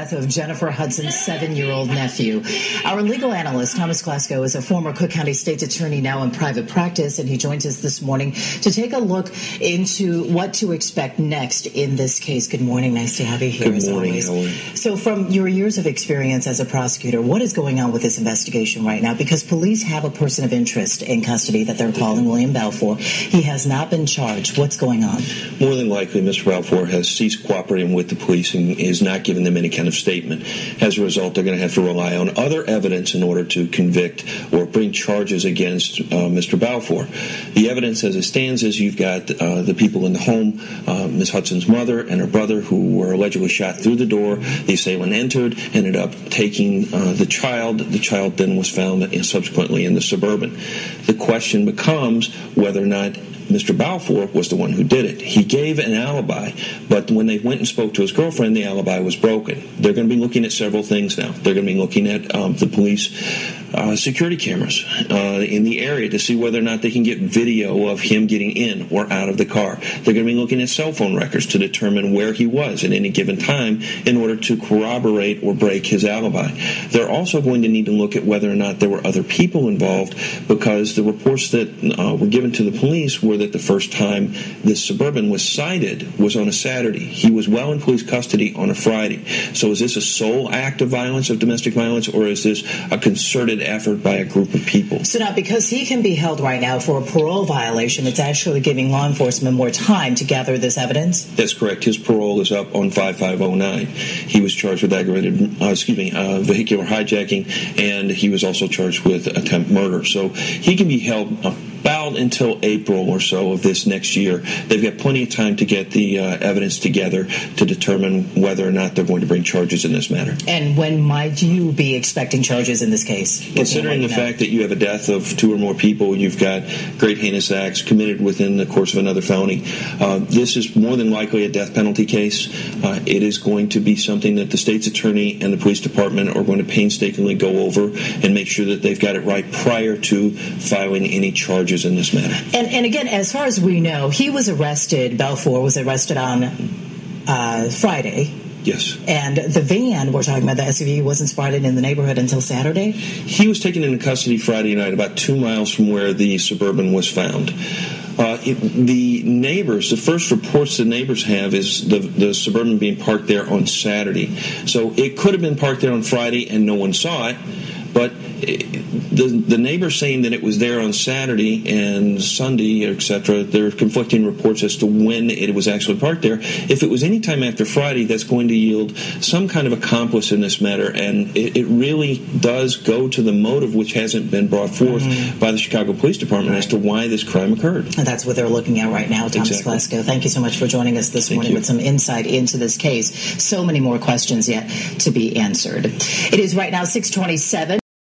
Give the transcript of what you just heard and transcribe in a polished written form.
Death of Jennifer Hudson's 7-year-old nephew. Our legal analyst, Thomas Glasgow, is a former Cook County State's attorney now in private practice, and he joins us this morning to take a look into what to expect next in this case. Good morning. Nice to have you here, as always. Good morning. So from your years of experience as a prosecutor, what is going on with this investigation right now? Because police have a person of interest in custody that they're calling William Balfour. He has not been charged. What's going on? More than likely, Mr. Balfour has ceased cooperating with the police and is not giving them any kind of statement. As a result, they're going to have to rely on other evidence in order to convict or bring charges against Mr. Balfour. The evidence as it stands is you've got the people in the home, Ms. Hudson's mother and her brother, who were allegedly shot through the door. The assailant entered, ended up taking the child. The child then was found subsequently in the Suburban. The question becomes whether or not Mr. Balfour was the one who did it. He gave an alibi, but when they went and spoke to his girlfriend, the alibi was broken. They're going to be looking at several things now. They're going to be looking at the police security cameras in the area to see whether or not they can get video of him getting in or out of the car. They're going to be looking at cell phone records to determine where he was at any given time in order to corroborate or break his alibi. They're also going to need to look at whether or not there were other people involved, because the reports that were given to the police were that the first time this Suburban was cited was on a Saturday. He was well in police custody on a Friday. So is this a sole act of violence, of domestic violence, or is this a concerted effort by a group of people? So now, because he can be held right now for a parole violation, it's actually giving law enforcement more time to gather this evidence? That's correct. His parole is up on 5509. He was charged with aggravated, vehicular hijacking, and he was also charged with attempt murder. So he can be held about until April or so of this next year. They've got plenty of time to get the evidence together to determine whether or not they're going to bring charges in this matter. And when might you be expecting charges in this case? Considering the fact that you have a death of 2 or more people, you've got great heinous acts committed within the course of another felony, this is more than likely a death penalty case. It is going to be something that the state's attorney and the police department are going to painstakingly go over and make sure that they've got it right prior to filing any charges in this matter. And again, as far as we know, he was arrested, Balfour was arrested on Friday. Yes. And the van, we're talking about the SUV, wasn't spotted in the neighborhood until Saturday? He was taken into custody Friday night, about 2 miles from where the Suburban was found. The neighbors, the first reports the neighbors have is the Suburban being parked there on Saturday. So it could have been parked there on Friday and no one saw it, but the neighbors saying that it was there on Saturday and Sunday, etc., there are conflicting reports as to when it was actually parked there. If it was any time after Friday, that's going to yield some kind of accomplice in this matter, and it really does go to the motive, which hasn't been brought forth by the Chicago Police Department as to why this crime occurred. And that's what they're looking at right now. Thomas Glasgow, thank you so much for joining us this morning with some insight into this case. So many more questions yet to be answered. It is right now 6:27.